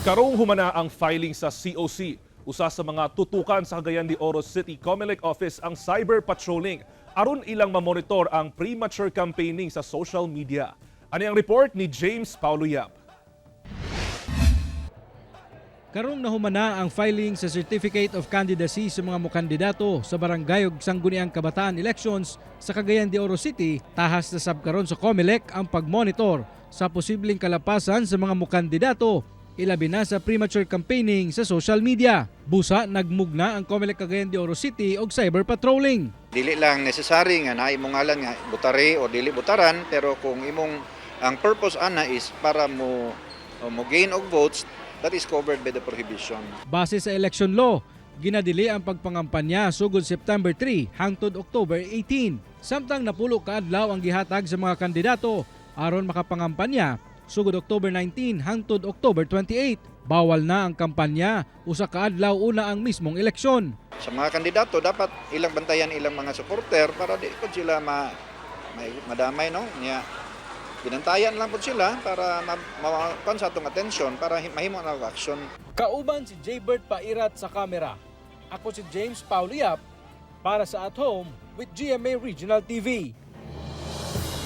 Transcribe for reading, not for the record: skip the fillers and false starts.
Karong humana ang filing sa COC. Usa sa mga tutukan sa Cagayan de Oro City Comelec Office ang cyber patrolling aron ilang mamonitor ang premature campaigning sa social media. Ano ang report ni James Paulo Yap? Karong nahumana ang filing sa Certificate of Candidacy sa mga mukandidato sa Barangay ug Sangguniang Kabataan Elections sa Cagayan de Oro City. Tahas na sabkaron sa Comelec ang pagmonitor sa posibleng kalapasan sa mga mukandidato, ilabi na sa premature campaigning sa social media. Busa nagmugna ang Comelec Cagayan de Oro City og cyber patrolling. Dili lang necessary nga na imong ngalan nga butari o dili butaran, pero kung imong ang purpose ana is para mo gain og votes, that is covered by the prohibition. Base sa election law, ginadili ang pagpangampanya sugod September 3 hangtod October 18. Samtang napulo ka adlaw ang gihatag sa mga kandidato aron makapangampanya sugod October 19 hangtod October 28. Bawal na ang kampanya usa ka adlaw una ang mismong eleksyon. Sa mga kandidato dapat ilang bantayan ilang mga supporter para di po sila madamay, no? Nya binantayan lang po sila para makuha sa atong atensyon para mahimo na action. Kauban si Jaybert Pairat sa kamera. Ako si James Paulo Yap para sa At Home with GMA Regional TV.